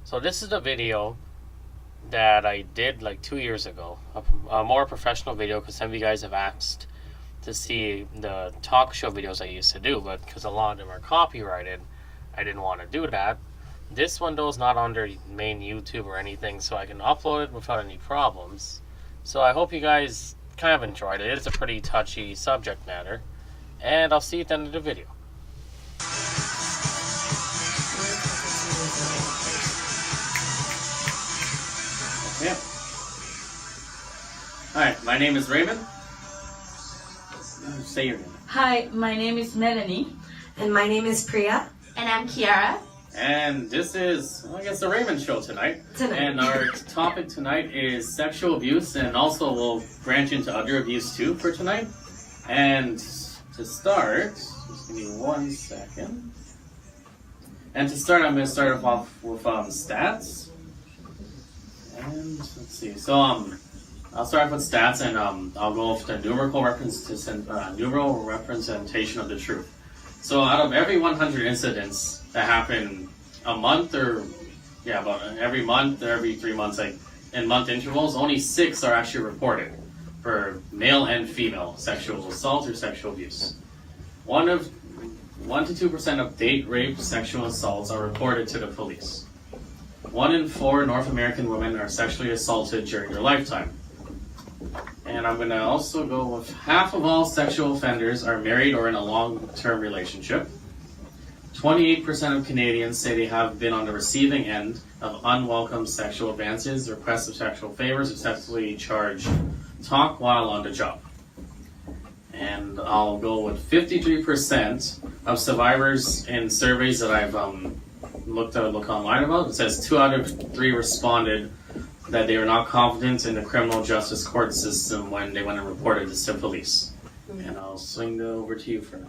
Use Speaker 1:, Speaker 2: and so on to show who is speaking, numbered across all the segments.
Speaker 1: So this is the video that I did like 2 years ago, a more professional video because some of you guys have asked to see the talk show videos I used to do, but because a lot of them are copyrighted, I didn't want to do that. This one though is not under main YouTube or anything, so I can upload it without any problems. So I hope you guys kind of enjoyed it. It's a pretty touchy subject matter, and I'll see you at the end of the video. Yeah. Hi, my name is Raymond. Say your name.
Speaker 2: Hi, my name is Melanie.
Speaker 3: And my name is Priya.
Speaker 4: And I'm Kiara.
Speaker 1: And this is, I guess, the Raymond Show tonight. And our topic tonight is sexual abuse, and also we'll branch into other abuse too for tonight. And to start, just give me 1 second. And to start, I'm going to start off with stats. And let's see. So I'll start off with stats, and I'll go with the numerical representation of the truth. So out of every 100 incidents that happen a month, about every month or every 3 months, like in month intervals, only 6 are actually reported for male and female sexual assault or sexual abuse. 1 to 2% of date rape sexual assaults are reported to the police. 1 in 4 North American women are sexually assaulted during their lifetime. And I'm going to also go with half of all sexual offenders are married or in a long-term relationship. 28% of Canadians say they have been on the receiving end of unwelcome sexual advances, requests of sexual favors, or sexually charged talk while on the job. And I'll go with 53% of survivors in surveys that I've looked online about. It says 2 out of 3 responded that they were not confident in the criminal justice court system when they went and reported this to police. And I'll swing it over to you for now.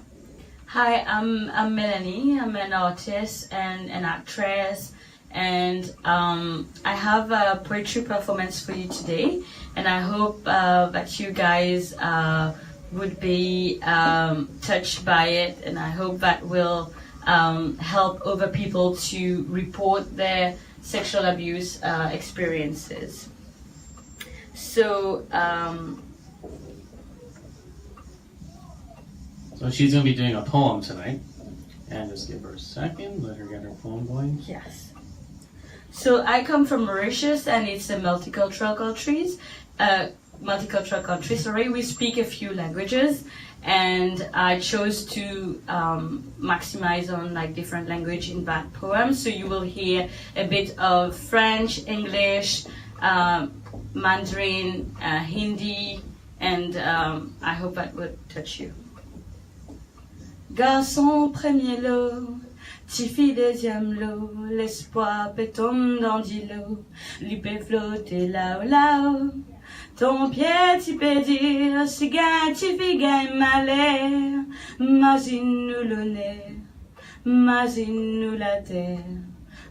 Speaker 2: Hi, I'm Melanie. I'm an artist and an actress, and I have a poetry performance for you today, and I hope that you guys would be touched by it, and I hope that will help other people to report their sexual abuse experiences. So
Speaker 1: she's going to be doing a poem tonight. And just give her a second, let her get her poem going.
Speaker 2: yes. So I come from Mauritius, and it's a multicultural country. Sorry, we speak a few languages, and I chose to maximize on like different language in that poem. So you will hear a bit of French, English, Mandarin, Hindi, and I hope that would touch you. Garçon premier lot, petite fille deuxième lot, l'espoir peut tomber dans l'îlot, lui peut flotter là-haut, là-haut. Ton pied tu peux dire, si gagne tu fais gagne malheur, imagine-nous l'honneur, imagine-nous la terre.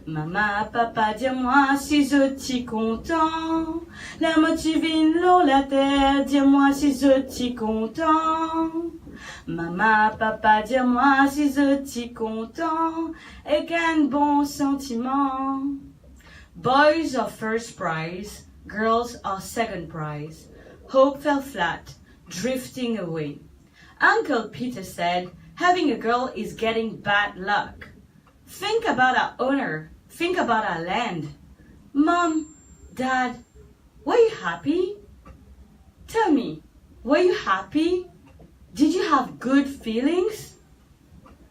Speaker 2: Maman, papa, dis-moi si je suis content, la motivine l'eau, la terre, dis-moi si je suis content. Maman, papa, dis-moi si je suis content, et qu'un bon sentiment. Boys are first prize, girls are second prize. Hope fell flat, drifting away. Uncle Peter said, having a girl is getting bad luck. Think about our honor. Think about our land. Mom, Dad, were you happy? Tell me, were you happy? Did you have good feelings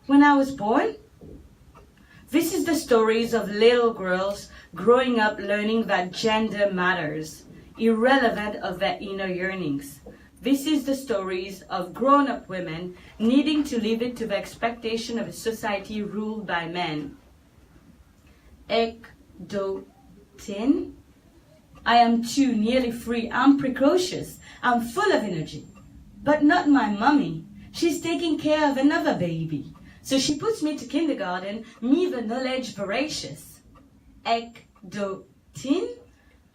Speaker 2: when I was born? This is the stories of little girls growing up learning that gender matters, irrelevant of their inner yearnings. This is the stories of grown-up women needing to live it to the expectation of a society ruled by men. Ek do tin. I am too nearly free. I'm precocious. I'm full of energy. But not my mummy. She's taking care of another baby. So she puts me to kindergarten, me the knowledge voracious. Ek do tin.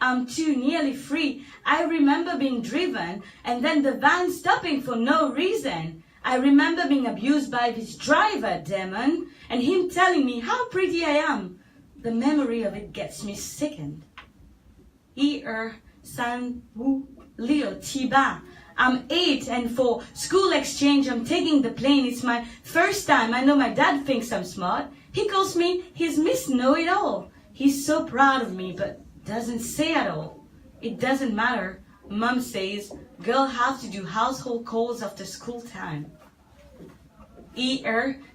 Speaker 2: I'm too nearly free. I remember being driven and then the van stopping for no reason. I remember being abused by this driver, demon, and him telling me how pretty I am. the memory of it gets me sickened. San Wu Leo Tiba. I'm 8 and for school exchange I'm taking the plane. It's my first time. I know my dad thinks I'm smart. He calls me his Miss Know-It-All. He's so proud of me but doesn't say at all. It doesn't matter. Mom says girl have to do household chores after school time.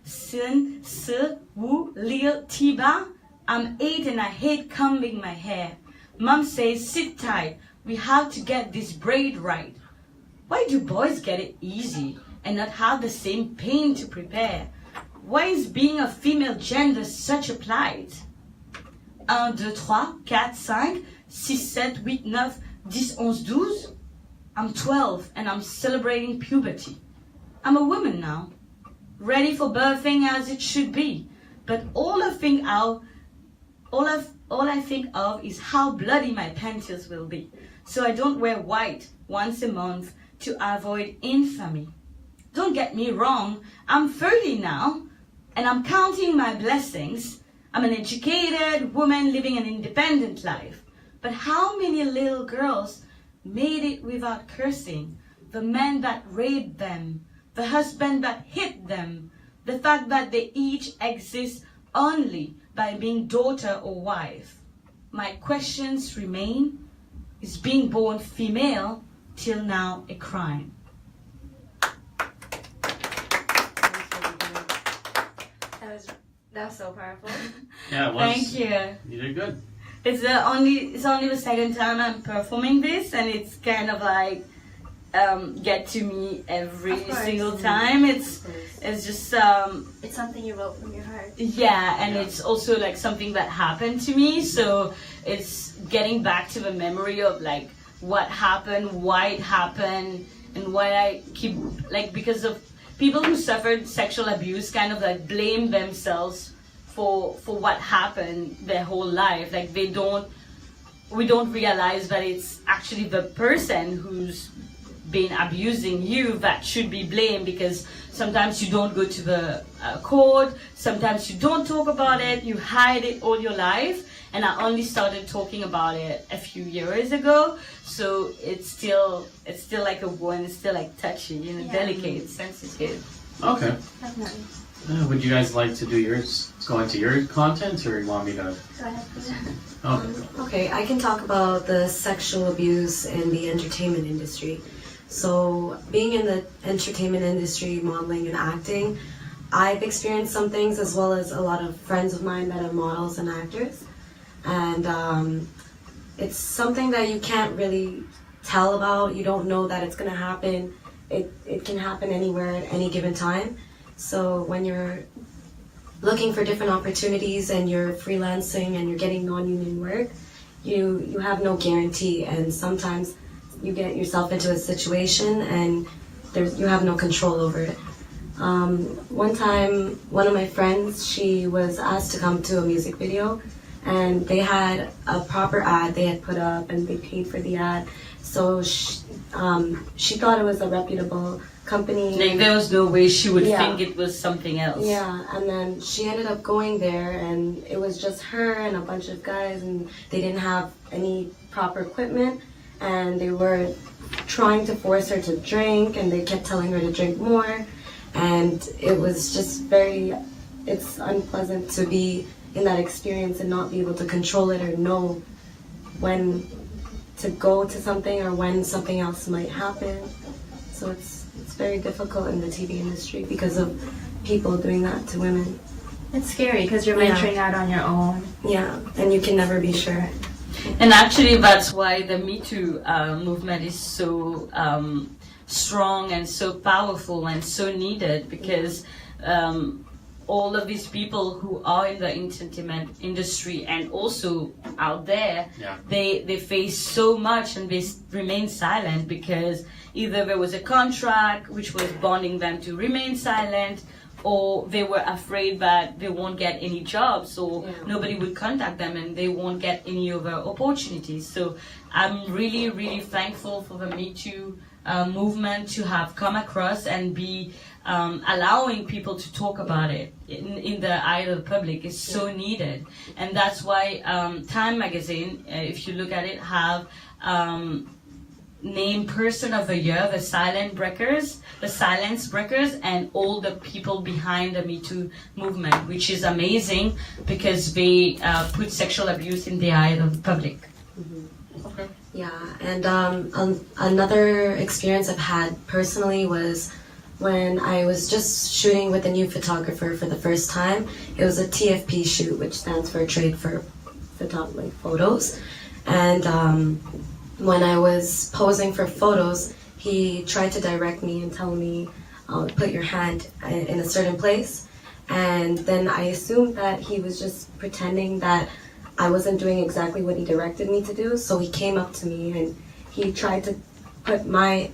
Speaker 2: Sin Se Wu Leo Tiba. I'm 8 and I hate combing my hair. Mom says sit tight. We have to get this braid right. Why do boys get it easy and not have the same pain to prepare? Why is being a female gender such a plight? 1, 2, 3, 4, 5, 6, 7, 8, 9, 10, 11, 12. I'm 12 and I'm celebrating puberty. I'm a woman now, ready for birthing as it should be. But all I think of is how bloody my panties will be. So I don't wear white once a month to avoid infamy. Don't get me wrong, I'm 30 now and I'm counting my blessings. I'm an educated woman living an independent life. But how many little girls made it without cursing? The man that raped them, the husband that hit them, the fact that they each exist only by being daughter or wife. My questions remain. Is being born female till now a crime?
Speaker 3: That was so powerful.
Speaker 1: Yeah, it was.
Speaker 2: Thank you.
Speaker 1: You did good.
Speaker 2: It's only the second time I'm performing this, and it's kind of like get to me every single time. It's just
Speaker 3: It's something you wrote from your heart.
Speaker 2: yeah, and it's also like something that happened to me. So it's getting back to the memory of like what happened, why it happened, and why I keep like because of people who suffered sexual abuse kind of like blame themselves for what happened their whole life. Like we don't realize that it's actually the person who's been abusing you that should be blamed, because sometimes you don't go to the court, sometimes you don't talk about it, you hide it all your life. And I only started talking about it a few years ago, so it's still like a wound, it's still like touchy, delicate, sensitive.
Speaker 1: Okay.
Speaker 3: Definitely.
Speaker 1: Would you guys like to do yours? Go into your content, or you want me to?
Speaker 3: Go ahead.
Speaker 1: Okay.
Speaker 3: Okay, I can talk about the sexual abuse in the entertainment industry. So, being in the entertainment industry, modeling and acting, I've experienced some things, as well as a lot of friends of mine that are models and actors. And it's something that you can't really tell about. You don't know that it's going to happen. It can happen anywhere at any given time. So when you're looking for different opportunities and you're freelancing and you're getting non-union work, you have no guarantee, and sometimes you get yourself into a situation and you have no control over it. One time, one of my friends, she was asked to come to a music video, and they had a proper ad they had put up, and they paid for the ad. So she thought it was a reputable company.
Speaker 2: Like there was no way she would
Speaker 3: Yeah.
Speaker 2: think it was something else.
Speaker 3: Yeah, and then she ended up going there, and it was just her and a bunch of guys, and they didn't have any proper equipment, and they were trying to force her to drink, and they kept telling her to drink more, and it was just it's unpleasant to be in that experience and not be able to control it or know when to go to something or when something else might happen. So it's very difficult in the TV industry because of people doing that to women.
Speaker 4: It's scary because you're
Speaker 3: Yeah.
Speaker 4: venturing out on your own.
Speaker 3: Yeah, and you can never be sure.
Speaker 2: And actually, that's why the Me Too movement is so strong and so powerful and so needed, because all of these people who are in the entertainment industry and also out there,
Speaker 1: Yeah.
Speaker 2: they face so much and they remain silent because either there was a contract which was bonding them to remain silent, or they were afraid that they won't get any jobs, or nobody would contact them and they won't get any other opportunities. So I'm really, really thankful for the Me Too movement to have come across and be allowing people to talk about it in the eye of the public is so needed. And that's why Time magazine, if you look at it, have named Person of the Year the silence breakers, and all the people behind the Me Too movement, which is amazing because they put sexual abuse in the eye of the public.
Speaker 1: Okay.
Speaker 3: Yeah, and another experience I've had personally was when I was just shooting with a new photographer for the first time. It was a TFP shoot, which stands for Trade for Photos. And when I was posing for photos, he tried to direct me and tell me, put your hand in a certain place. And then I assumed that he was just pretending that I wasn't doing exactly what he directed me to do. So he came up to me and he tried to put my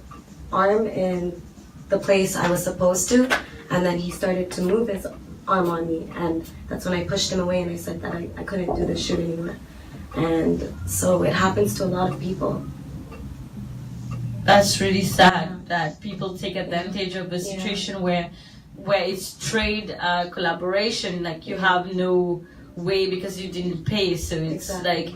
Speaker 3: arm in the place I was supposed to, and then he started to move his arm on me, and that's when I pushed him away and I said that I couldn't do this shoot anymore. And so it happens to a lot of people.
Speaker 2: That's really sad that people take advantage of a situation where it's trade collaboration, like you have no way because you didn't pay, so it's like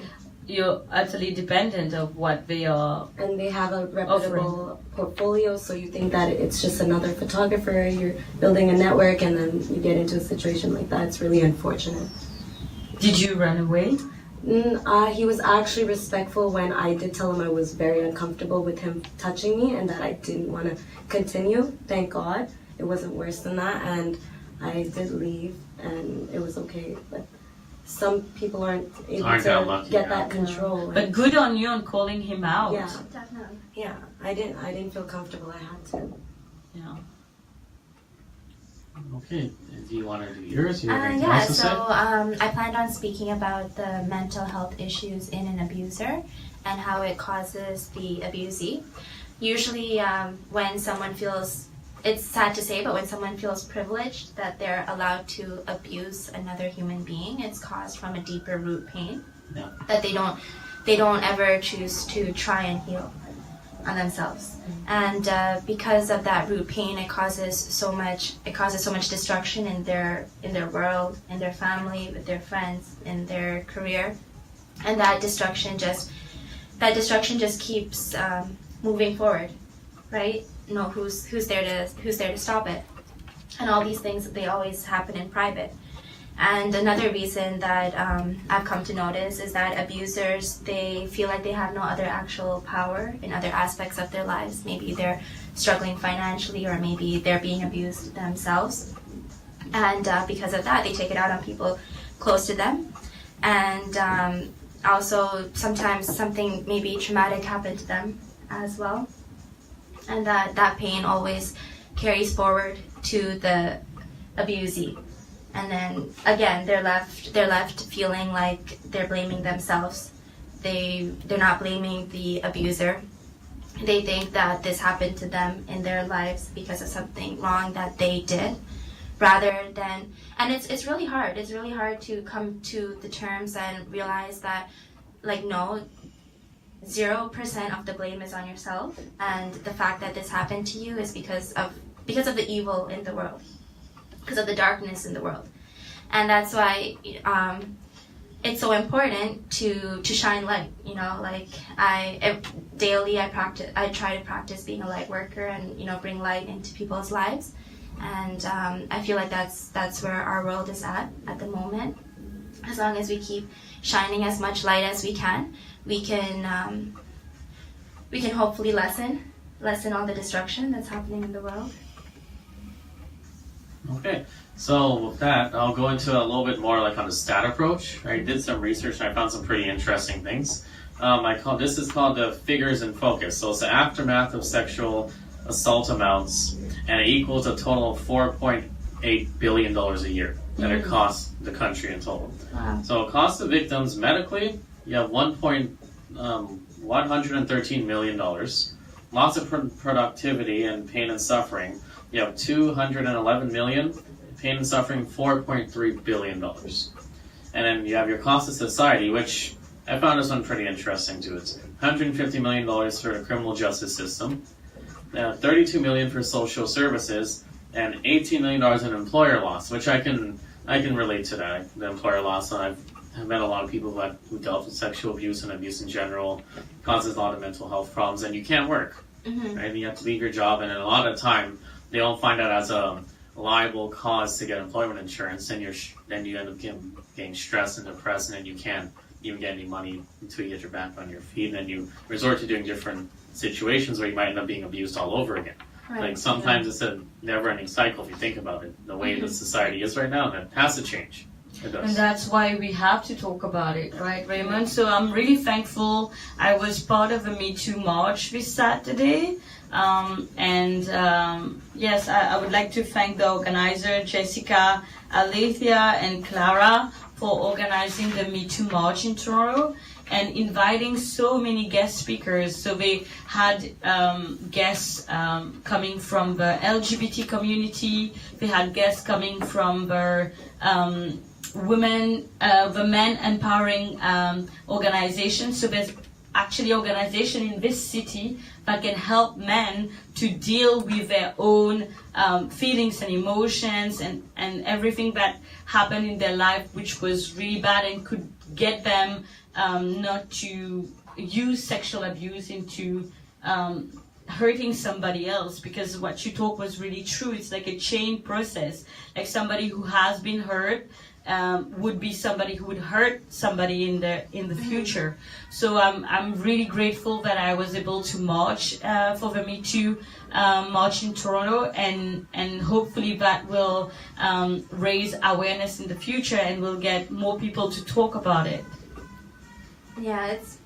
Speaker 2: you're utterly dependent of what they are. And
Speaker 3: they have a reputable portfolio, so you think that it's just another photographer, you're building a network, and then you get into a situation like that. It's really unfortunate.
Speaker 2: Did you run away?
Speaker 3: He was actually respectful when I did tell him I was very uncomfortable with him touching me and that I didn't want to continue. Thank God it wasn't worse than that, and I did leave and it was okay. But some people aren't able to get that control.
Speaker 2: But good on you on calling him out.
Speaker 3: Yeah, definitely. Yeah, I didn't feel comfortable. I had to.
Speaker 2: Yeah.
Speaker 1: Okay, do you want to do yours?
Speaker 4: I planned on speaking about the mental health issues in an abuser and how it causes the abusee. Usually when someone feels, it's sad to say, but when someone feels privileged that they're allowed to abuse another human being, it's caused from a deeper root pain that they don't ever choose to try and heal on themselves. And because of that root pain, it causes so much destruction in their world, in their family, with their friends, in their career. And that destruction just keeps moving forward, right? No, who's there to stop it? And all these things, they always happen in private. And another reason that I've come to notice is that abusers, they feel like they have no other actual power in other aspects of their lives. Maybe they're struggling financially, or maybe they're being abused themselves. And because of that, they take it out on people close to them. And also, sometimes something maybe traumatic happened to them as well. And that pain always carries forward to the abusee. And then again, they're left feeling like they're blaming themselves. They're not blaming the abuser. They think that this happened to them in their lives because of something wrong that they did, rather than. And it's really hard. It's really hard to come to the terms and realize that, like, no, 0% of the blame is on yourself, and the fact that this happened to you is because of the evil in the world. Because of the darkness in the world. And that's why it's so important to shine light, like I try to practice being a light worker and, bring light into people's lives. And I feel like that's where our world is at the moment. As long as we keep shining as much light as we can hopefully lessen all the destruction that's happening in the world.
Speaker 1: Okay, so with that, I'll go into a little bit more like on the stat approach. I did some research and I found some pretty interesting things. This is called the figures in focus. So it's the aftermath of sexual assault amounts, and it equals a total of $4.8 billion a year that it costs the country in total.
Speaker 4: Wow.
Speaker 1: So it costs the victims medically, you have $113 million. Loss of productivity and pain and suffering, you have 211 million, pain and suffering $4.3 billion. And then you have your cost to society, which I found this one pretty interesting too. It's $150 million for the criminal justice system, $32 million for social services, and $18 million in employer loss, which I can relate to that, the employer loss. And I've met a lot of people who dealt with sexual abuse and abuse in general, causes a lot of mental health problems, and you can't work, right? You have to leave your job, and a lot of time they don't find that as a liable cause to get employment insurance, and then you end up getting stressed and depressed, and then you can't even get any money until you get your back on your feet, and then you resort to doing different situations where you might end up being abused all over again.
Speaker 4: Right.
Speaker 1: Like sometimes it's a never-ending cycle if you think about it. The way the society is right now, that has to change. It does.
Speaker 2: And that's why we have to talk about it, right, Raymond? So I'm really thankful. I was part of a Me Too march this Saturday. Yes, I would like to thank the organizer, Jessica, Alethea, and Clara, for organizing the Me Too march in Toronto and inviting so many guest speakers. So they had guests coming from the LGBT community. They had guests coming from the the men empowering organization. So there's actually organization in this city that can help men to deal with their own feelings and emotions and everything that happened in their life which was really bad and could get them not to use sexual abuse into hurting somebody else, because what you talk was really true. It's like a chain process. Like somebody who has been hurt would be somebody who would hurt somebody in the future. So I'm really grateful that I was able to march for the Me Too march in Toronto, and hopefully that will raise awareness in the future and will get more people to talk about it.
Speaker 4: Yeah, it's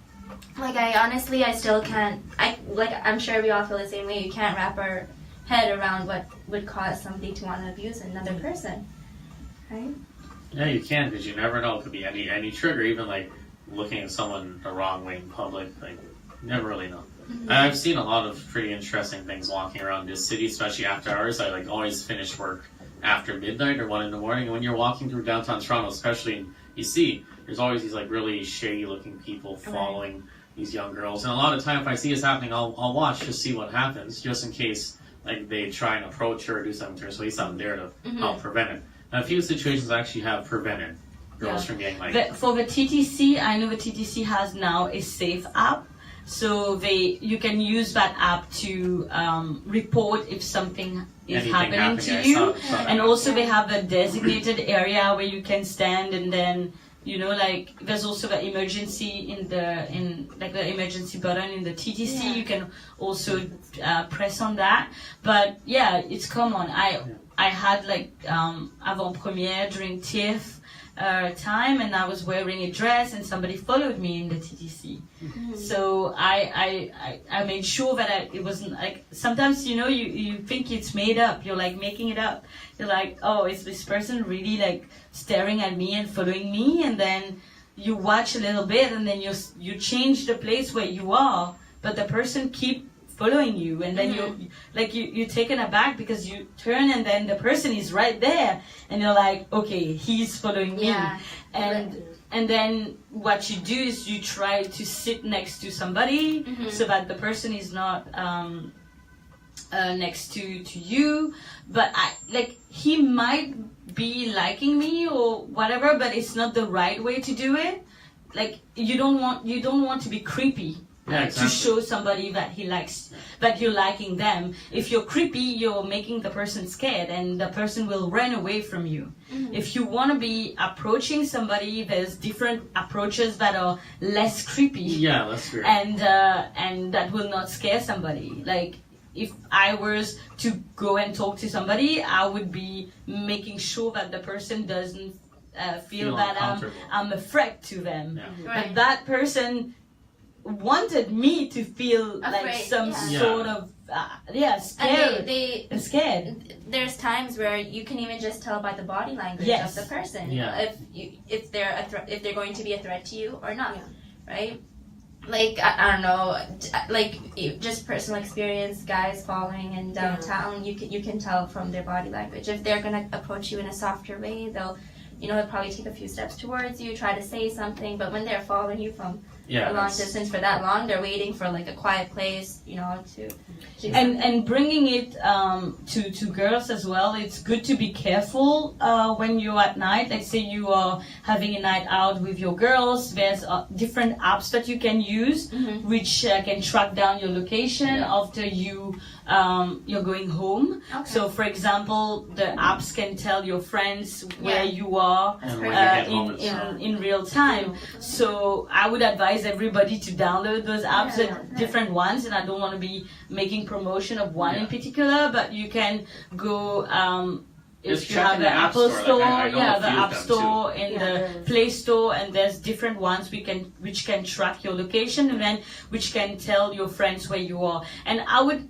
Speaker 4: like I still can't. I'm sure we all feel the same way. You can't wrap our head around what would cause somebody to want to abuse another person, right?
Speaker 1: Yeah, you can, because you never know. It could be any trigger, even like looking at someone the wrong way in public. Like, you never really know. I've seen a lot of pretty interesting things walking around this city, especially after hours. I always finish work after midnight or 1 in the morning. And when you're walking through downtown Toronto, especially, you see there's always these really shady looking people following these young girls. And a lot of time, if I see this happening, I'll watch to see what happens, just in case they try and approach her or do something to her. So at least I'm there to help prevent it. And a few situations actually have prevented girls from getting
Speaker 2: For the TTC, I know the TTC has now a safe app. So you can use that app to report if something is happening to you. And also they have a designated area where you can stand, and then there's also the emergency the emergency button in the TTC. Yeah. You can also press on that. But yeah, it's common. I had avant-première during TIFF time, and I was wearing a dress, and somebody followed me in the TTC. So I made sure that it wasn't sometimes you think it's made up. You're making it up. You're oh, is this person really staring at me and following me? And then you watch a little bit, and then you change the place where you are, but the person keep following you, and then you're taken aback because you turn and then the person is right there, and you're okay, he's following me. And then what you do is you try to sit next to somebody so that the person is not next to you. But he might be liking me or whatever, but it's not the right way to do it. You don't want to be creepy.
Speaker 1: Yeah, exactly.
Speaker 2: To show somebody that he likes, that you're liking them. If you're creepy, you're making the person scared, and the person will run away from you. If you want to be approaching somebody, there's different approaches that are less creepy.
Speaker 1: Yeah, less creepy.
Speaker 2: And that will not scare somebody. If I was to go and talk to somebody, I would be making sure that the person doesn't feel that I'm a threat to them. Yeah.
Speaker 4: Right.
Speaker 2: But that person wanted me to feel
Speaker 4: afraid,
Speaker 2: sort of scared.
Speaker 4: And
Speaker 2: scared.
Speaker 4: There's times where you can even just tell by the body language of the person if they're going to be a threat to you or not, right? I don't know, just personal experience. Guys following in downtown, you can tell from their body language if they're gonna approach you in a softer way. They'll probably take a few steps towards you, try to say something, but when they're following you from
Speaker 1: Yeah,
Speaker 4: a long
Speaker 1: that's-
Speaker 4: distance for that long. They're waiting for like a quiet place, you know, to
Speaker 2: And bringing it to girls as well, it's good to be careful when you're at night. Let's say you are having a night out with your girls. There's different apps that you can use, which can track down your location after you're going home.
Speaker 4: Okay.
Speaker 2: So, for example, the apps can tell your friends where you are
Speaker 1: And when you get home,
Speaker 2: in real time. So I would advise everybody to download those apps, different ones, and I don't want to be making promotion of one in particular, but you can go
Speaker 1: Just
Speaker 2: if you
Speaker 1: check
Speaker 2: have
Speaker 1: in
Speaker 2: the
Speaker 1: the App
Speaker 2: Apple
Speaker 1: Store,
Speaker 2: Store,
Speaker 1: like, I know
Speaker 2: the
Speaker 1: a few of
Speaker 2: App
Speaker 1: them,
Speaker 2: Store
Speaker 3: too.
Speaker 2: and
Speaker 3: Yeah,
Speaker 2: the
Speaker 3: there is.
Speaker 2: Play Store, and there's different ones which can track your location, and then which can tell your friends where you are. And I would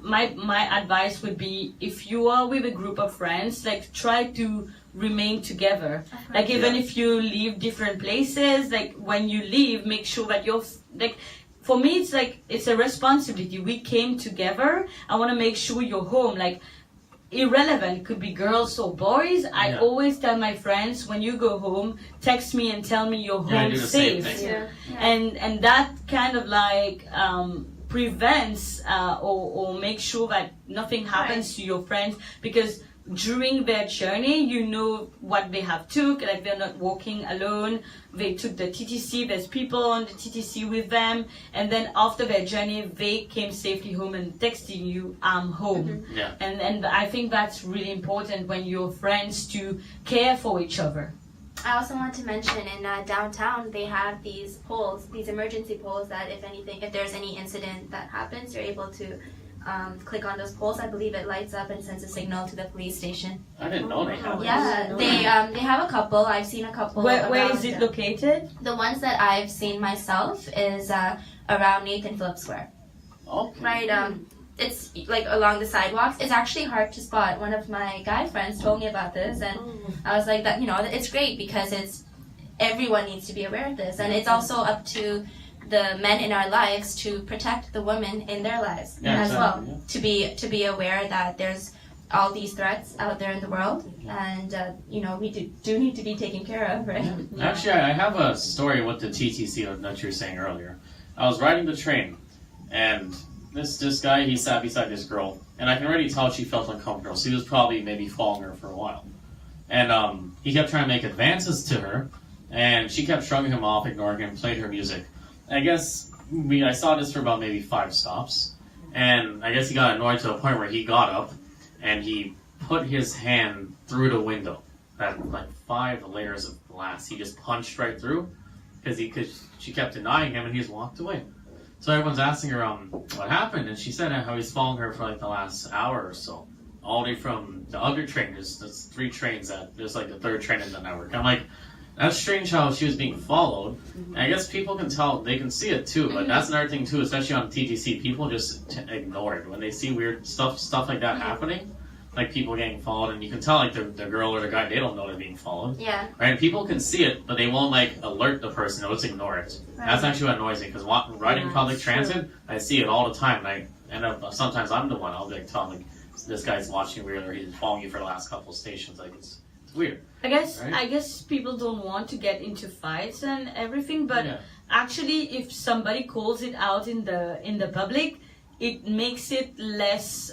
Speaker 2: my advice would be, if you are with a group of friends, like try to remain together. Like even if you leave different places, like when you leave, make sure that you're like. For me, it's like it's a responsibility. We came together. I want to make sure you're home. Like irrelevant, it could be girls or boys. I always tell my friends, when you go home, text me and tell me you're
Speaker 1: Yeah, I
Speaker 2: home
Speaker 1: do the same
Speaker 2: safe.
Speaker 1: thing.
Speaker 2: And that kind of like prevents or makes sure that nothing happens to your friends, because during their journey, you know what they have took, like they're not walking alone, they took the TTC, there's people on the TTC with them, and then after their journey, they came safely home and texting you, I'm home.
Speaker 1: Yeah.
Speaker 2: And I think that's really important when you're friends, to care for each other.
Speaker 4: I also want to mention in downtown they have these poles, these emergency poles, that if there's any incident that happens, you're able to click on those poles. I believe it lights up and sends a signal to the police station.
Speaker 1: I didn't know they had those.
Speaker 4: Yeah, they have a couple. I've seen a couple.
Speaker 2: Where
Speaker 4: around,
Speaker 2: is it located?
Speaker 4: The ones that I've seen myself is around Nathan Phillips Square.
Speaker 1: Okay.
Speaker 4: Right. It's like along the sidewalks. It's actually hard to spot. One of my guy friends told me about this, and I was like, that it's great because everyone needs to be aware of this, and it's also up to the men in our lives to protect the women in their lives as well. To be aware that there's all these threats out there in the world, and we do need to be taken care of, right?
Speaker 1: Actually, I have a story with the TTC that you were saying earlier. I was riding the train, and this guy, he sat beside this girl, and I can already tell she felt uncomfortable. So he was probably maybe following her for a while. And he kept trying to make advances to her, and she kept shrugging him off, ignoring him, played her music. I guess I saw this for about maybe 5 stops, and I guess he got annoyed to a point where he got up, and he put his hand through the window. That like 5 layers of glass. He just punched right through, because she kept denying him, and he just walked away. So everyone's asking her what happened, and she said how he's following her for like the last hour or so, all the way from the other train. There's 3 trains there's like the 3rd train in the network. I'm like, that's strange how she was being followed. And I guess people can tell, they can see it too, but that's another thing too, especially on TTC. People just ignore it when they see weird stuff like that happening, like people getting followed, and you can tell like the girl or the guy, they don't know they're being followed.
Speaker 4: Yeah.
Speaker 1: Right? People can see it, but they won't like alert the person. They'll just ignore it.
Speaker 4: Right.
Speaker 1: That's actually what annoys me, because riding public transit, I see it all the time, and I end up, sometimes I'm the one, I'll be like telling like, this guy's watching weird, or he's following you for the last couple stations. Like it's weird.
Speaker 2: I guess
Speaker 1: Right?
Speaker 2: I guess people don't want to get into fights and everything, but actually, if somebody calls it out in the public, it makes it less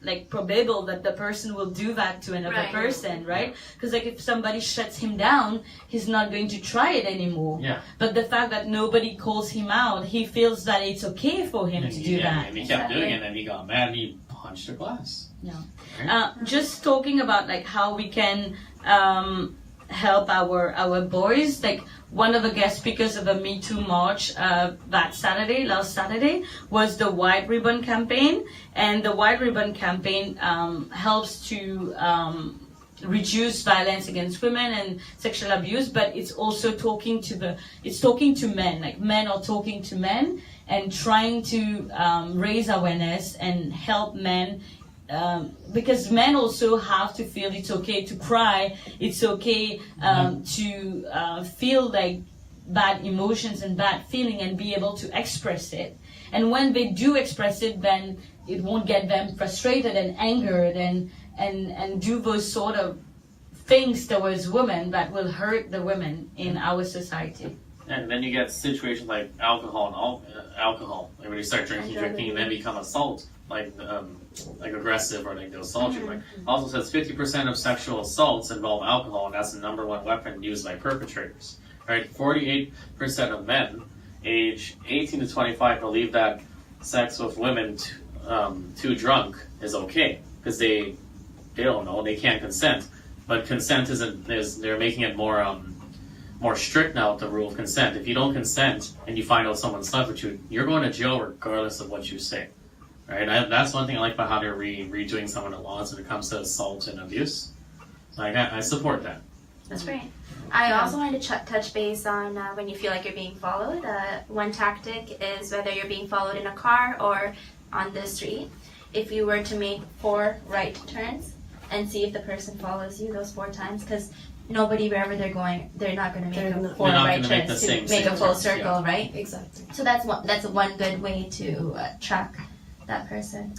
Speaker 2: like probable that the person will do that to another person, right? Because like if somebody shuts him down, he's not going to try it anymore.
Speaker 1: Yeah.
Speaker 2: But the fact that nobody calls him out, he feels that it's okay for him to do that.
Speaker 1: And he kept doing it, and he got mad, and he punched a glass.
Speaker 2: Yeah. Just talking about like how we can help our boys. Like one of the guest speakers of the Me Too March last Saturday, was the White Ribbon Campaign, and the White Ribbon Campaign helps to reduce violence against women and sexual abuse, but it's also talking to men. Like men are talking to men and trying to raise awareness and help men. Because men also have to feel it's okay to cry, it's okay to feel like bad emotions and bad feeling and be able to express it. And when they do express it, then it won't get them frustrated and angered and do those sort of things towards women that will hurt the women in our society.
Speaker 1: And then you get situations like alcohol, like when you start drinking, and then become assault, like aggressive, or like they'll assault you. Like also says 50% of sexual assaults involve alcohol, and that's the number one weapon used by perpetrators. Right, 48% of men age 18 to 25 believe that sex with women too drunk is okay because they don't know, they can't consent. But consent they're making it more strict now with the rule of consent. If you don't consent and you find out someone slept with you, you're going to jail regardless of what you say. Right? That's one thing I like about how they're redoing some of the laws when it comes to assault and abuse. So I support that.
Speaker 4: That's great. I also wanted to touch base on when you feel like you're being followed. One tactic is whether you're being followed in a car or on the street. If you were to make 4 right turns and see if the person follows you those 4 times, because nobody, wherever they're going, they're not going to make 4 right turns to make a full circle, right?
Speaker 3: Exactly.
Speaker 4: So that's one good way to track that person.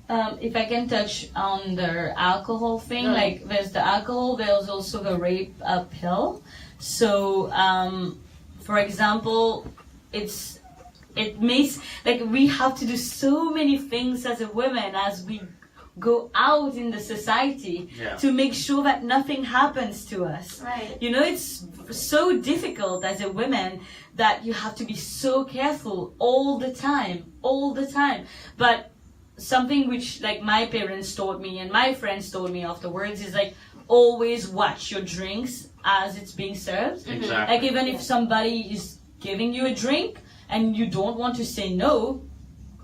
Speaker 2: If I can touch on the alcohol thing, like there's the alcohol, there's also the rape pill. So, for example, it makes, like, we have to do so many things as a woman as we go out in the society to make sure that nothing happens to us.
Speaker 4: Right.
Speaker 2: You know, it's so difficult as a woman that you have to be so careful all the time. But something which, like, my parents taught me and my friends told me afterwards is, like, always watch your drinks as it's being served.
Speaker 1: Exactly.
Speaker 2: Like, even if somebody is giving you a drink and you don't want to say no,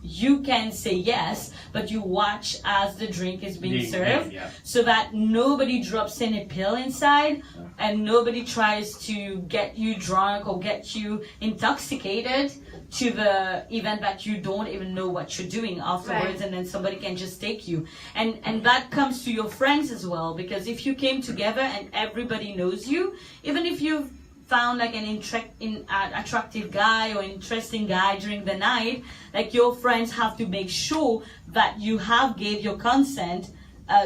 Speaker 2: you can say yes, but you watch as the drink is being served, so that nobody drops in a pill inside and nobody tries to get you drunk or get you intoxicated to the event that you don't even know what you're doing afterwards, and then somebody can just take you. And that comes to your friends as well, because if you came together and everybody knows you, even if you've found like an attractive guy or interesting guy during the night, like, your friends have to make sure that you have gave your consent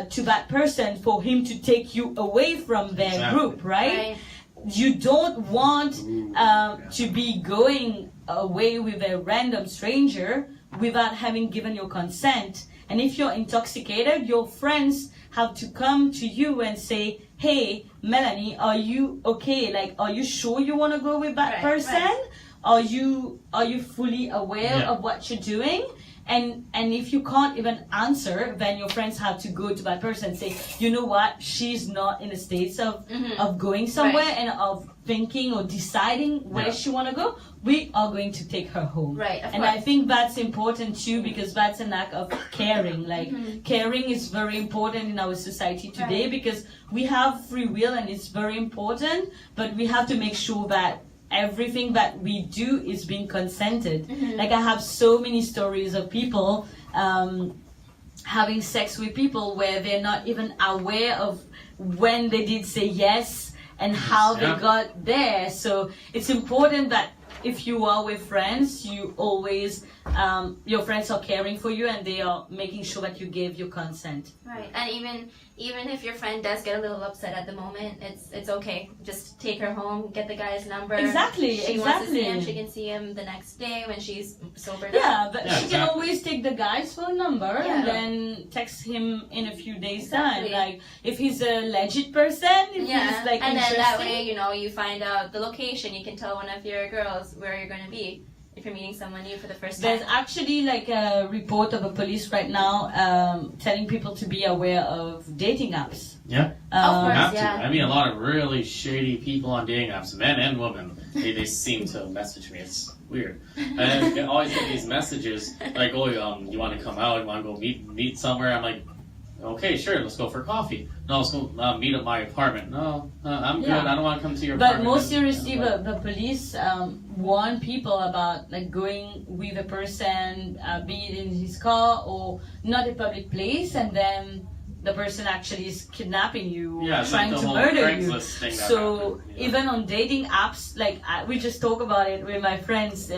Speaker 2: to that person for him to take you away from their group, right? You don't want to be going away with a random stranger without having given your consent. And if you're intoxicated, your friends have to come to you and say, hey, Melanie, are you okay? Like, are you sure you want to go with that person? Are you fully aware of what you're doing? And if you can't even answer, then your friends have to go to that person and say, you know what, she's not in a state of going somewhere and of thinking or deciding where she want to go. We are going to take her home.
Speaker 4: Right, of
Speaker 2: and
Speaker 4: course.
Speaker 2: I think that's important too, because that's an act of caring. Like, caring is very important in our society today because we have free will and it's very important, but we have to make sure that everything that we do is being consented. Like, I have so many stories of people having sex with people where they're not even aware of when they did say yes and how they got there. So it's important that if you are with friends, you always, your friends are caring for you and they are making sure that you gave your consent.
Speaker 4: Right, and even if your friend does get a little upset at the moment, it's okay. Just take her home, get the guy's number.
Speaker 2: Exactly,
Speaker 4: She wants to see him, she can see him the next day when she's sobered up.
Speaker 2: But she can always take the guy's phone number and then text him in a few days' time. Like, if he's a legit person, if he's like
Speaker 4: and
Speaker 2: interesting.
Speaker 4: then that way, you find out the location. You can tell one of your girls where you're going to be if you're meeting someone new for the first time.
Speaker 2: There's actually like a report of a police right now telling people to be aware of dating apps.
Speaker 1: Yeah.
Speaker 4: Of course,
Speaker 1: You have to. I mean, a lot of really shady people on dating apps, men and women, they seem to message me. It's weird. And I always get these messages like, oh, you want to come out? You want to go meet somewhere? I'm like, okay, sure, let's go for coffee. No, let's go meet at my apartment. No, I'm good. I don't want to come to your apartment.
Speaker 2: But more seriously, the police warn people about like going with a person, be it in his car or not a public place, and then the person actually is kidnapping you, trying to murder you. So even on dating apps, like we just talk about it with my friends.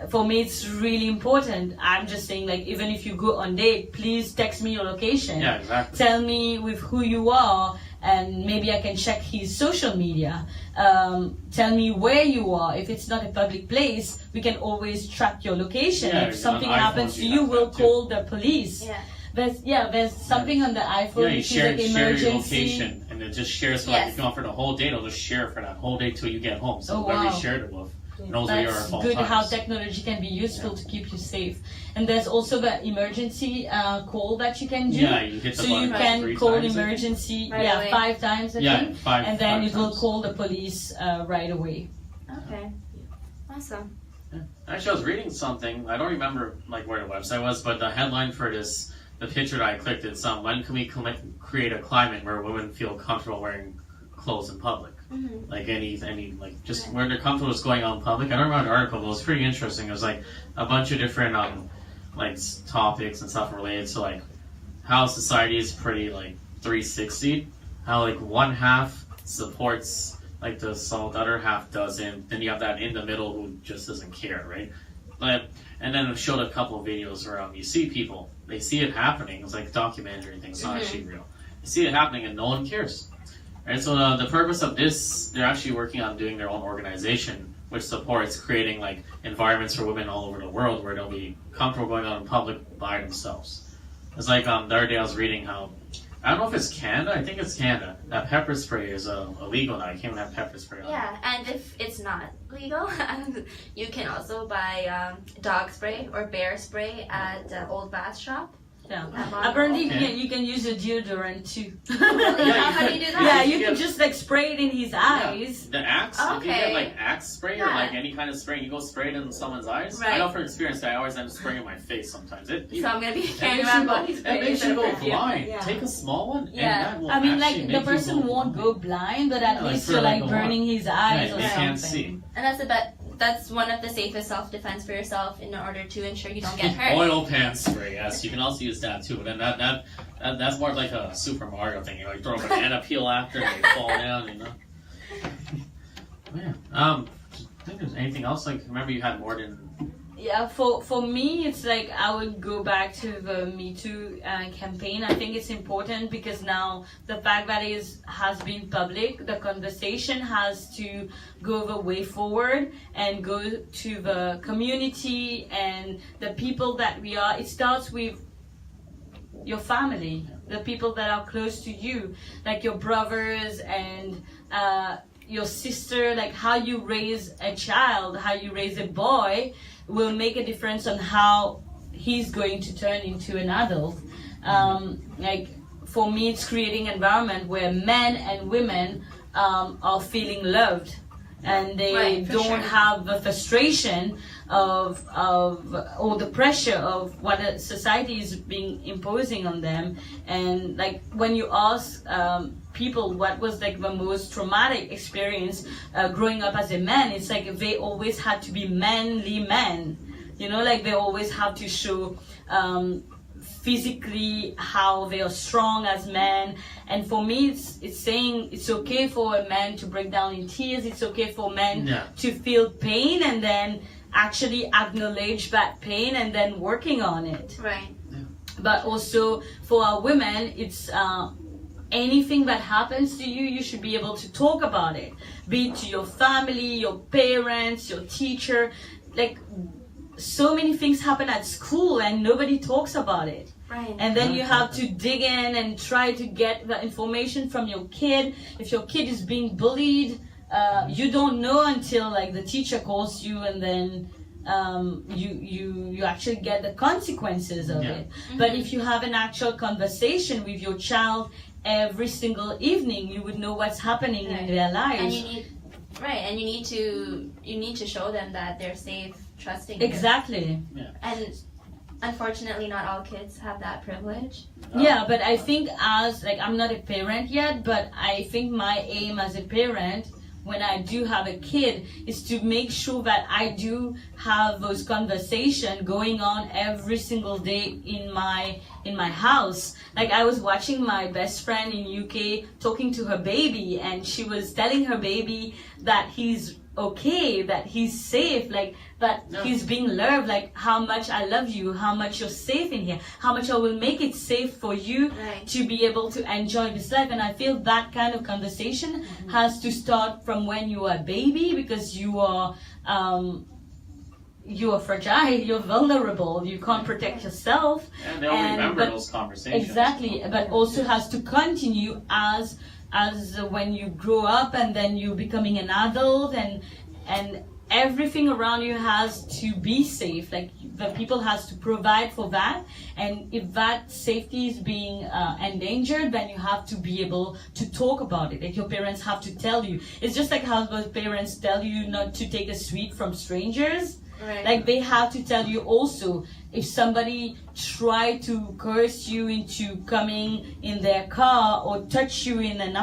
Speaker 2: For me, it's really important. I'm just saying, like, even if you go on date, please text me your location.
Speaker 1: Yeah, exactly.
Speaker 2: Tell me with who you are and maybe I can check his social media. Tell me where you are. If it's not a public place, we can always track your location.
Speaker 1: Yeah,
Speaker 2: if something
Speaker 1: on iPhones
Speaker 2: happens to
Speaker 1: you
Speaker 2: you,
Speaker 1: have
Speaker 2: we'll
Speaker 1: that too.
Speaker 2: call the police. There's something on the iPhone
Speaker 1: Yeah, you
Speaker 2: which
Speaker 1: share,
Speaker 2: is like
Speaker 1: share your
Speaker 2: emergency.
Speaker 1: location, and it just shares for like
Speaker 4: Yes.
Speaker 1: if you're gone for the whole day, it'll just share for that whole day till you get home. So
Speaker 2: Oh,
Speaker 1: whoever
Speaker 2: wow.
Speaker 1: you shared it with knows where you are
Speaker 2: That's
Speaker 1: at all
Speaker 2: good
Speaker 1: times.
Speaker 2: how technology can be useful to keep you safe. And there's also the emergency call that you can do.
Speaker 1: Yeah, you hit the
Speaker 2: So you
Speaker 1: button
Speaker 2: can
Speaker 1: 3
Speaker 2: call
Speaker 1: times, I think.
Speaker 2: emergency,
Speaker 4: Right away.
Speaker 2: 5 times I
Speaker 1: Yeah,
Speaker 2: think.
Speaker 1: 5
Speaker 2: And then
Speaker 1: 5
Speaker 2: it will
Speaker 1: times.
Speaker 2: call the police right away.
Speaker 4: Okay. Awesome.
Speaker 1: Actually, I was reading something. I don't remember like where the website was, but the headline for this, the picture that I clicked, it's when can we create a climate where women feel comfortable wearing clothes in public?
Speaker 4: Mm-hmm.
Speaker 1: Like any like just where they're comfortable with going out in public. I don't remember the article, but it was pretty interesting. It was like a bunch of different like topics and stuff related to like how society is pretty like 360. How like one half supports like the assault, the other half doesn't. Then you have that in the middle who just doesn't care, right? And then it showed a couple of videos where you see people, they see it happening. It's like a documentary thing. It's not actually real. You see it happening and no one cares. Right, so the purpose of this, they're actually working on doing their own organization, which supports creating like environments for women all over the world where they'll be comfortable going out in public by themselves. It's like the other day I was reading how, I don't know if it's Canada, I think it's Canada, that pepper spray is illegal now. You can't have pepper spray on.
Speaker 4: Yeah, and if it's not legal, you can also buy dog spray or bear spray at Old Bath Shop.
Speaker 2: Yeah.
Speaker 4: At
Speaker 2: Apparently
Speaker 1: Okay.
Speaker 2: you can use a deodorant too.
Speaker 4: How do you do that?
Speaker 2: Yeah,
Speaker 1: you
Speaker 2: you can
Speaker 1: get-
Speaker 2: just like spray it in his eyes.
Speaker 1: The Axe, if you get
Speaker 4: Okay.
Speaker 1: like Axe spray or
Speaker 4: Yeah.
Speaker 1: like any kind of spray, you go spray it in someone's eyes. I
Speaker 4: Right.
Speaker 1: know from experience that I always end up spraying in my face sometimes.
Speaker 4: So I'm gonna be carrying
Speaker 1: makes
Speaker 4: around
Speaker 1: you go-
Speaker 4: body spray
Speaker 1: It makes
Speaker 4: instead
Speaker 1: you
Speaker 4: of
Speaker 1: go
Speaker 4: perfume.
Speaker 1: blind.
Speaker 3: Yeah.
Speaker 1: Take a small one,
Speaker 4: Yeah.
Speaker 1: and that will
Speaker 2: I mean, like
Speaker 1: actually
Speaker 2: the
Speaker 1: make you
Speaker 2: person
Speaker 1: go
Speaker 2: won't go blind, but at
Speaker 1: Yeah, like
Speaker 2: least
Speaker 1: for
Speaker 2: you're
Speaker 1: like
Speaker 2: like
Speaker 1: a while.
Speaker 2: burning his eyes
Speaker 1: Right,
Speaker 2: or
Speaker 1: they
Speaker 2: something.
Speaker 1: can't see.
Speaker 4: And that's one of the safest self-defense for yourself in order to ensure you don't get hurt.
Speaker 1: Oil pan spray, yes, you can also use that too. But then that's more like a Super Mario thing. You know, you throw a banana peel after and they fall down. You know. Yeah. I think there's anything else. Like, remember you had more than.
Speaker 2: Yeah, for me, it's like I would go back to the Me Too campaign. I think it's important because now the fact that it has been public, the conversation has to go the way forward and go to the community and the people that we are. It starts with your family, the people that are close to you, like your brothers and your sister, like how you raise a child, how you raise a boy will make a difference on how he's going to turn into an adult. Like for me, it's creating an environment where men and women are feeling loved and they
Speaker 4: Right, for
Speaker 2: don't
Speaker 4: sure.
Speaker 2: have the frustration of or the pressure of what a society is being imposing on them. And like when you ask people what was like the most traumatic experience growing up as a man, it's like they always had to be manly men, you know, like they always have to show physically how they are strong as men. And for me, it's saying it's okay for a man to break down in tears, it's okay for men
Speaker 1: Yeah.
Speaker 2: to feel pain and then actually acknowledge that pain and then working on it.
Speaker 4: Right.
Speaker 2: But also for our women, it's anything that happens to you, you should be able to talk about it, be it to your family, your parents, your teacher. Like so many things happen at school and nobody talks about it.
Speaker 4: Right.
Speaker 2: And then you have to dig in and try to get the information from your kid. If your kid is being bullied, you don't know until like the teacher calls you, and then you actually get the consequences of
Speaker 1: Yeah.
Speaker 2: it. But if you have an actual conversation with your child every single evening, you would know what's happening in their
Speaker 4: And
Speaker 2: lives.
Speaker 4: you need to show them that they're safe, trusting you.
Speaker 2: Exactly.
Speaker 4: And unfortunately, not all kids have that privilege.
Speaker 2: Yeah, but I think as like I'm not a parent yet, but I think my aim as a parent when I do have a kid is to make sure that I do have those conversations going on every single day in my in my house. Like I was watching my best friend in UK talking to her baby, and she was telling her baby that he's okay, that he's safe, like that he's being loved, like how much I love you, how much you're safe in here, how much I will make it safe for you to be able to enjoy this life. And I feel that kind of conversation has to start from when you are a baby, because you are fragile, you're vulnerable, you can't protect yourself.
Speaker 1: And they'll remember those conversations.
Speaker 2: Exactly, but also has to continue as when you grow up and then you're becoming an adult, and everything around you has to be safe. Like the people has to provide for that, and if that safety is being endangered, then you have to be able to talk about it. Like your parents have to tell you. It's just like how parents tell you not to take a sweet from strangers.
Speaker 4: Right.
Speaker 2: Like they have to tell you also, if somebody try to coerce you into coming in their car or touch you in an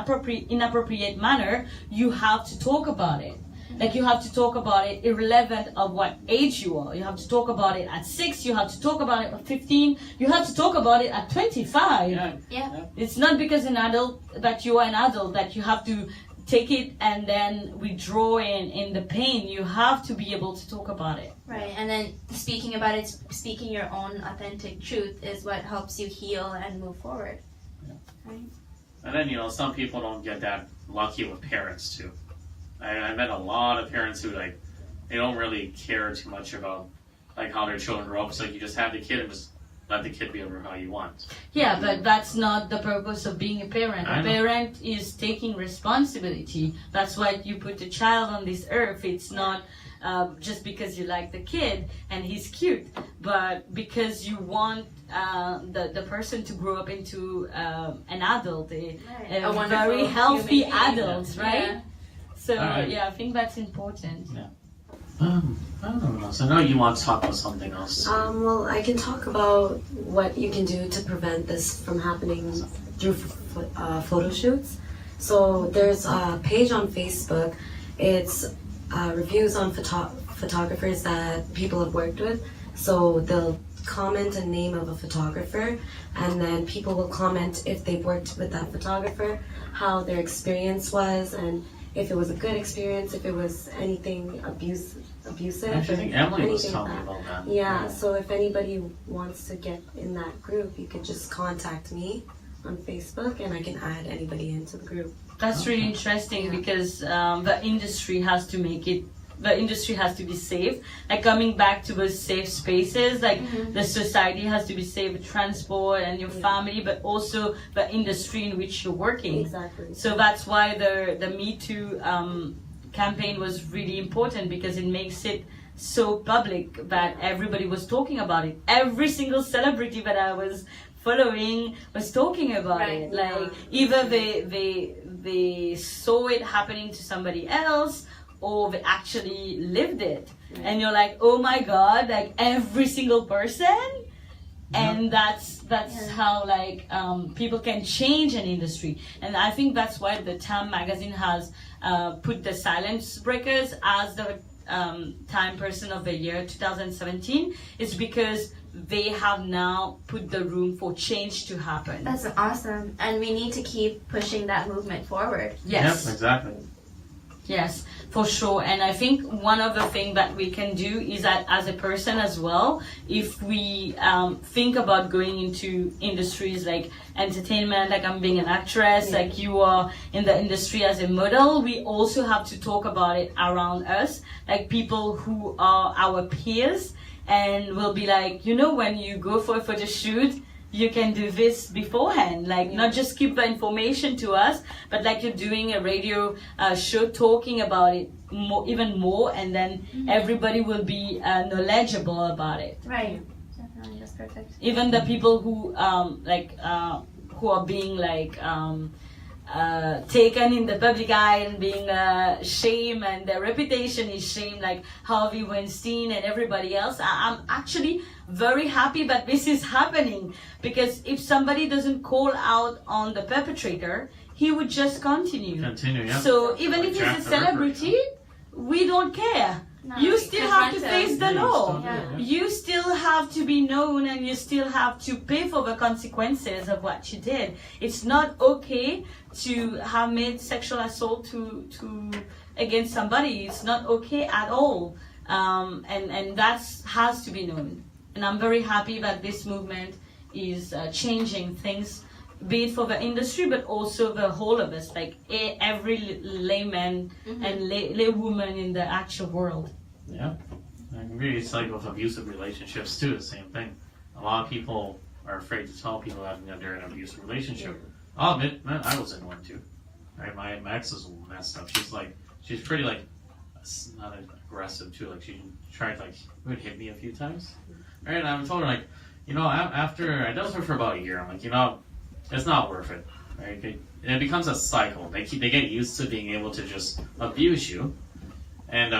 Speaker 2: inappropriate manner, you have to talk about it. Like you have to talk about it irrelevant of what age you are. You have to talk about it at 6, you have to talk about it at 15, you have to talk about it at 25.
Speaker 4: Yeah.
Speaker 2: It's not because an adult that you are an adult that you have to take it and then withdraw in the pain. You have to be able to talk about it.
Speaker 4: Right, and then speaking about it, speaking your own authentic truth is what helps you heal and move forward.
Speaker 1: Yeah.
Speaker 4: Right.
Speaker 1: And then, some people don't get that lucky with parents too. I met a lot of parents who they don't really care too much about how their children grow up. So you just have the kid and just let the kid be over how you want.
Speaker 2: Yeah, but that's not the purpose of being a parent. A parent is taking responsibility. That's why you put a child on this earth. It's not just because you like the kid and he's cute, but because you want the person to grow up into an adult, a very healthy adult, right? Yeah. So I think that's important.
Speaker 1: Yeah. I don't know. So now you want to talk about something else.
Speaker 3: Well, I can talk about what you can do to prevent this from happening through photo shoots. So there's a page on Facebook. It's reviews on photographers that people have worked with. So they'll comment a name of a photographer, and then people will comment if they've worked with that photographer, how their experience was, and if it was a good experience, if it was anything abusive.
Speaker 1: Actually, I think Emily was telling me about that.
Speaker 3: Yeah, so if anybody wants to get in that group, you could just contact me on Facebook and I can add anybody into the group.
Speaker 2: That's really interesting because the industry has to make it, the industry has to be safe. Like coming back to those safe spaces, like the society has to be safe with transport and your family, but also the industry in which you're working.
Speaker 3: Exactly.
Speaker 2: So that's why the Me Too campaign was really important, because it makes it so public that everybody was talking about it. Every single celebrity that I was following was talking about it. Like either they saw it happening to somebody else, or they actually lived it. And you're like, oh my god, like every single person. And that's how people can change an industry. And I think that's why the Time magazine has put the Silence Breakers as the Time Person of the Year 2017. It's because they have now put the room for change to happen.
Speaker 4: That's awesome, and we need to keep pushing that movement forward.
Speaker 2: Yes.
Speaker 1: Yep, exactly.
Speaker 2: Yes, for sure. And I think one of the things that we can do is that as a person as well, if we think about going into industries like entertainment, like I'm being an actress, like you are in the industry as a model, we also have to talk about it around us, like people who are our peers, and we'll be like, when you go for a photo shoot, you can do this beforehand, like not just keep the information to us, but like you're doing a radio show talking about it even more, and then everybody will be knowledgeable about it.
Speaker 4: Right, definitely, that's perfect.
Speaker 2: Even the people who who are being taken in the public eye and being shamed, and their reputation is shamed, like Harvey Weinstein and everybody else. I'm actually very happy that this is happening, because if somebody doesn't call out on the perpetrator, he would just continue.
Speaker 1: Yeah.
Speaker 2: So even if he's a celebrity, we don't care.
Speaker 4: No,
Speaker 2: you still have to
Speaker 4: confront
Speaker 2: face
Speaker 4: them.
Speaker 2: the law.
Speaker 4: Yeah.
Speaker 2: You still have to be known, and you still have to pay for the consequences of what you did. It's not okay to have made sexual assault to against somebody. It's not okay at all, and that has to be known. And I'm very happy that this movement is changing things, be it for the industry, but also the whole of us, like every layman and laywoman in the actual world.
Speaker 1: Yeah, I agree. It's like with abusive relationships too. The same thing. A lot of people are afraid to tell people that they're in an abusive relationship. I'll admit, man, I was in one too. Right, my ex is messed up. She's pretty like not aggressive too. Like she tried would hit me a few times. Right, and I told her after I dealt with her for about a year, I'm like, it's not worth it. Right, it becomes a cycle. They get used to being able to just abuse you, and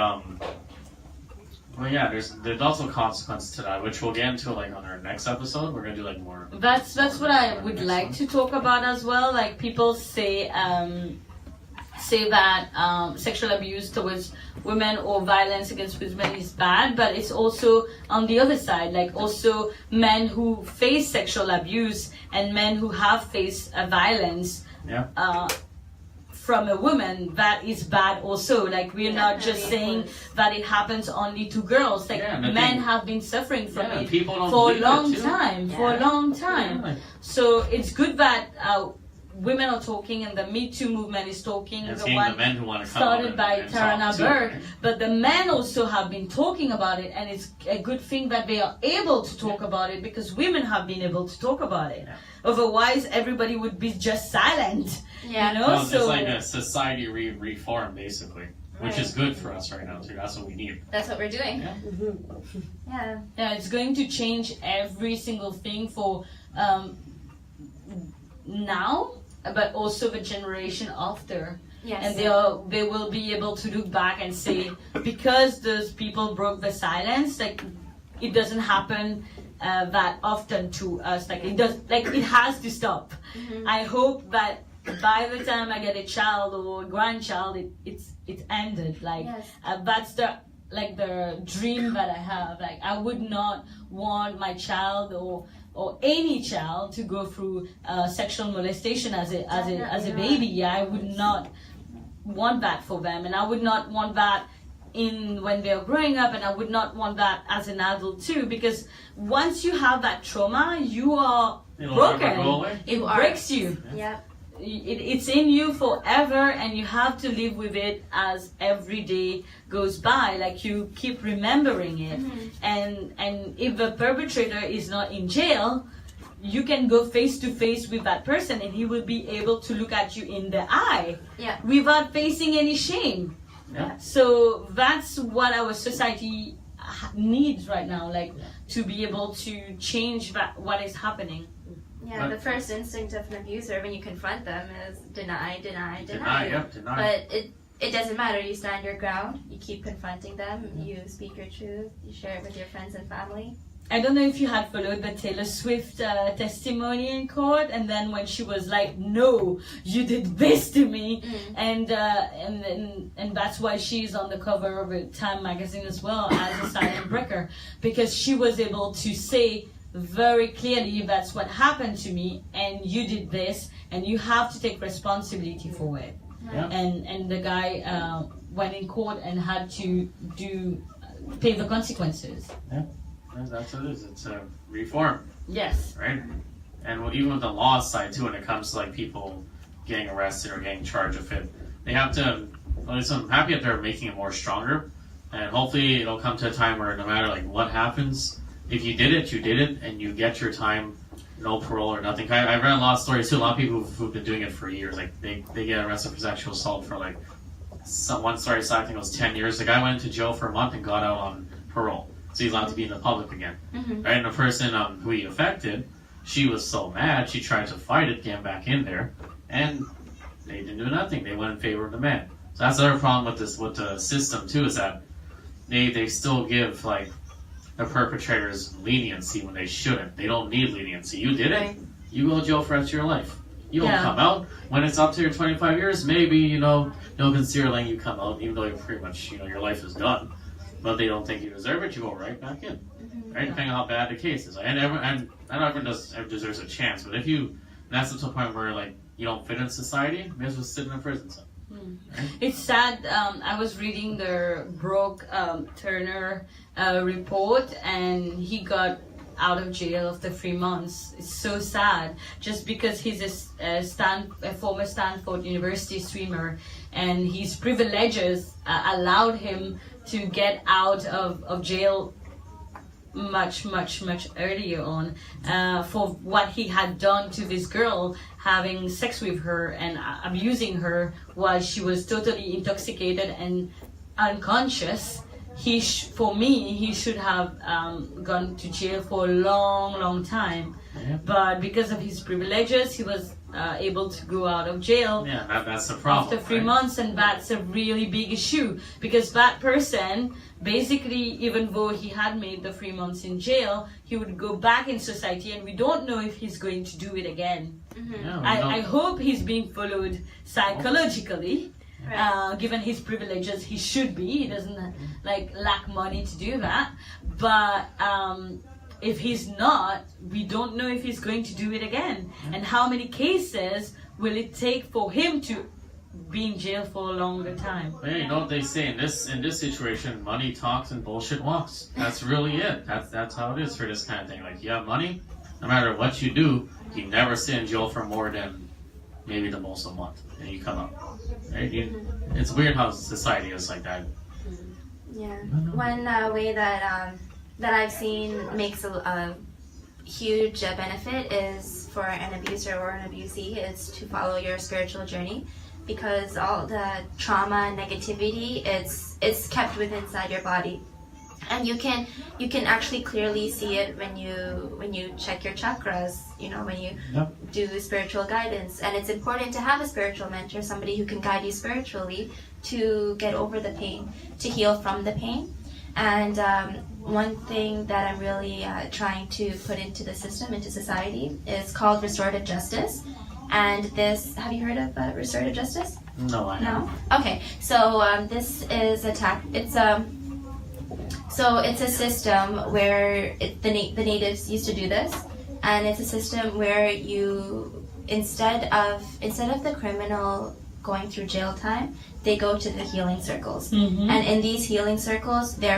Speaker 1: well, yeah, there's also consequences to that, which we'll get into on our next episode. We're gonna do more.
Speaker 2: That's what I would like to talk about as well. Like people say that sexual abuse towards women or violence against women is bad, but it's also on the other side, like also men who face sexual abuse and men who have faced violence from a woman, that is bad also. Like we're not just saying that it happens only to girls. Like men have been suffering from it for a long time. So it's good that women are talking, and the Me Too movement is talking.
Speaker 1: It's
Speaker 2: the one
Speaker 1: the men who want to come
Speaker 2: started by Tarana Burke,
Speaker 1: right?
Speaker 2: but the men also have been talking about it, and it's a good thing that they are able to talk about it, because women have been able to talk about it.
Speaker 1: Yeah.
Speaker 2: Otherwise, everybody would be just silent.
Speaker 4: Yeah.
Speaker 2: You know,
Speaker 1: Well,
Speaker 2: so
Speaker 1: it's like a society reform, basically, which is good for us right now too. That's what we need.
Speaker 4: That's what we're doing.
Speaker 1: Yeah.
Speaker 2: yeah, it's going to change every single thing for now, but also the generation after.
Speaker 4: Yes.
Speaker 2: And they will be able to look back and say, because those people broke the silence, like it doesn't happen that often to us. Like it has to stop. I hope that by the time I get a child or a grandchild, it's ended. Like that's the dream that I have. Like I would not want my child or any child to go through sexual molestation as a baby. Yeah, I would not want that for them, and I would not want that when they're growing up, and I would not want that as an adult too, because once you have that trauma, you are broken. It breaks you.
Speaker 4: Yeah.
Speaker 2: It's in you forever, and you have to live with it as every day goes by. Like you keep remembering it, and if the perpetrator is not in jail, you can go face to face with that person, and he will be able to look at you in the eye without facing any shame.
Speaker 1: Yeah.
Speaker 2: So that's what our society needs right now, to be able to change what is happening.
Speaker 4: Yeah, the first instinct of an abuser when you confront them is deny.
Speaker 1: Deny.
Speaker 4: But it doesn't matter. You stand your ground. You keep confronting them. You speak your truth. You share it with your friends and family.
Speaker 2: I don't know if you had followed the Taylor Swift testimony in court, and then when she was like, "No, you did this to me," and that's why she's on the cover of Time magazine as well as a silent breaker, because she was able to say very clearly, that's what happened to me, and you did this, and you have to take responsibility for it.
Speaker 1: Yeah.
Speaker 2: And the guy went in court and had to pay the consequences.
Speaker 1: Yeah. That's what it is. It's a reform.
Speaker 2: Yes.
Speaker 1: Right? And even with the law side too, when it comes to people getting arrested or getting charged with it, they have to. I'm happy that they're making it more stronger, and hopefully it'll come to a time where no matter what happens, if you did it, you did it, and you get your time, no parole or nothing. I've read a lot of stories too. A lot of people who've been doing it for years, they get arrested for sexual assault for one story. I think it was 10 years. The guy went into jail for a month and got out on parole. So he's allowed to be in the public again. Right? And the person who he affected, she was so mad, she tried to fight it, get back in there, and they didn't do nothing. They went in favor of the man. So that's the other problem with the system too, is that they still give the perpetrators leniency when they shouldn't. They don't need leniency. You did it, you go to jail for the rest of your life. You don't come out. When it's up to your 25 years, maybe, no consider letting you come out, even though you're pretty much, your life is done. but they don't think you deserve it, you go right back in.
Speaker 4: Mm-hmm.
Speaker 1: Right? Depending on how bad the case is. And not everyone deserves a chance, but if you, that's to the point where like you don't fit in society, you may as well sit in a prison cell. Right?
Speaker 2: It's sad. I was reading the Brooke Turner report, and he got out of jail after 3 months. It's so sad, just because he's a former Stanford University swimmer, and his privileges allowed him to get out of jail much earlier on for what he had done to this girl, having sex with her and abusing her while she was totally intoxicated and unconscious. For me, he should have gone to jail for a long time.
Speaker 1: Yeah.
Speaker 2: But because of his privileges, he was able to go out of jail.
Speaker 1: Yeah, that's the problem.
Speaker 2: After 3
Speaker 1: right?
Speaker 2: months, and that's a really big issue, because that person, basically, even though he had made the 3 months in jail, he would go back in society, and we don't know if he's going to do it again.
Speaker 1: Yeah, we
Speaker 2: I
Speaker 1: don't-
Speaker 2: hope he's being followed psychologically. Given his privileges, he should be. He doesn't lack money to do that. But if he's not, we don't know if he's going to do it again. And how many cases will it take for him to be in jail for a longer time?
Speaker 1: Well, yeah, you know what they say in this situation, money talks and bullshit walks. That's really it. That's how it is for this kind of thing. Like, you have money, no matter what you do, you never sit in jail for more than maybe the most a month, and you come out. Right? It's weird how society is like that.
Speaker 4: Yeah. One way that I've seen makes a huge benefit is for an abuser or an abusee is to follow your spiritual journey, because all the trauma and negativity it's kept within inside your body, and you can actually clearly see it when you check your chakras, when you do spiritual guidance. And it's important to have a spiritual mentor, somebody who can guide you spiritually to get over the pain, to heal from the pain. And one thing that I'm really trying to put into the system, into society, is called restorative justice. And this, have you heard of restorative justice?
Speaker 1: No, I haven't.
Speaker 4: No? Okay, so this is so it's a system where the natives used to do this, and it's a system where you instead of the criminal going through jail time, they go to the healing circles, and in these healing circles, they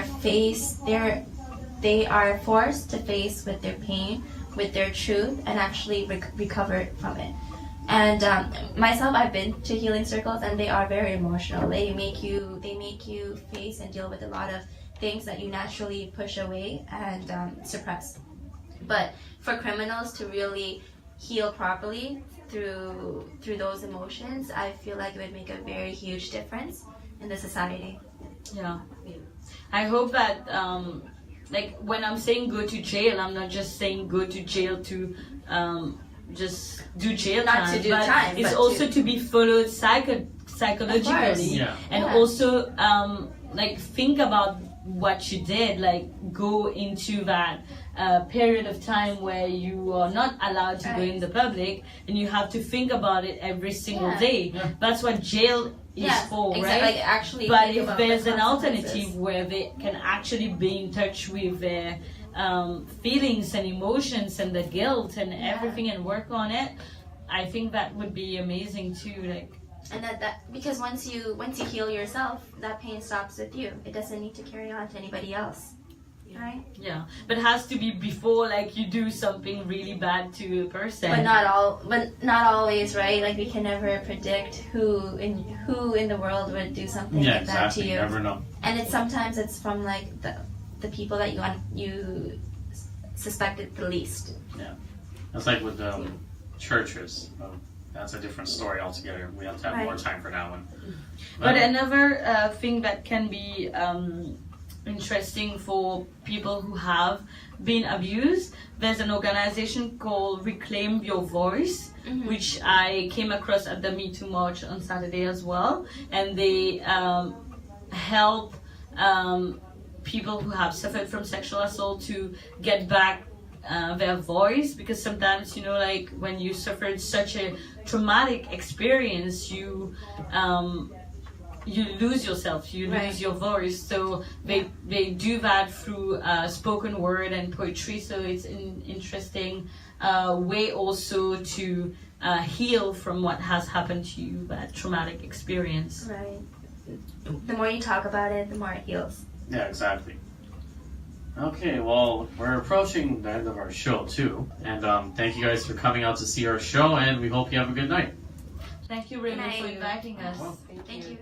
Speaker 4: are forced to face with their pain, with their truth, and actually recover from it. And myself, I've been to healing circles, and they are very emotional. They make you face and deal with a lot of things that you naturally push away and suppress. But for criminals to really heal properly through those emotions, I feel like it would make a very huge difference in the society.
Speaker 2: Yeah. I hope that when I'm saying go to jail, I'm not just saying go to jail to just do jail
Speaker 4: Not
Speaker 2: time,
Speaker 4: to do
Speaker 2: but
Speaker 4: time,
Speaker 2: it's
Speaker 4: but
Speaker 2: also to be followed psychologically,
Speaker 1: Yeah.
Speaker 2: and
Speaker 4: Yeah.
Speaker 2: also think about what you did, go into that period of time where you are not allowed to go in the public, and you have to think about it every single
Speaker 4: Yeah.
Speaker 2: day.
Speaker 1: Yeah.
Speaker 2: That's what jail is for,
Speaker 4: exactly.
Speaker 2: right?
Speaker 4: Actually,
Speaker 2: But
Speaker 4: think
Speaker 2: if
Speaker 4: about the
Speaker 2: there's an
Speaker 4: consequences.
Speaker 2: alternative where they can actually be in touch with their feelings and emotions and the guilt and everything, and work on it, I think that would be amazing too.
Speaker 4: And that because once you heal yourself, that pain stops with you. It doesn't need to carry on to anybody else, right?
Speaker 2: Yeah, but it has to be before you do something really bad to a person.
Speaker 4: But not always, right? Like, we can never predict who in the world would do something
Speaker 1: Yeah,
Speaker 4: like that
Speaker 1: exactly.
Speaker 4: to
Speaker 1: You
Speaker 4: you.
Speaker 1: never know.
Speaker 4: And sometimes it's from the people that you suspected the least.
Speaker 1: That's like with churches. That's a different story altogether. We have to have more time for that one.
Speaker 2: But another thing that can be interesting for people who have been abused, there's an organization called Reclaim Your Voice, which I came across at the Me Too March on Saturday as well. And they help people who have suffered from sexual assault to get back their voice, because sometimes when you suffered such a traumatic experience, you you lose yourself, you
Speaker 4: Right.
Speaker 2: lose your voice. So they do that through spoken word and poetry. So it's an interesting way also to heal from what has happened to you, that traumatic experience.
Speaker 4: Right. The more you talk about it, the more it heals.
Speaker 1: Yeah, exactly. Okay, well, we're approaching the end of our show too, and thank you guys for coming out to see our show, and we hope you have a good night.
Speaker 2: Thank you, Raymond,
Speaker 4: Good
Speaker 2: for
Speaker 4: night.
Speaker 2: inviting us.
Speaker 1: Well,
Speaker 4: Thank you.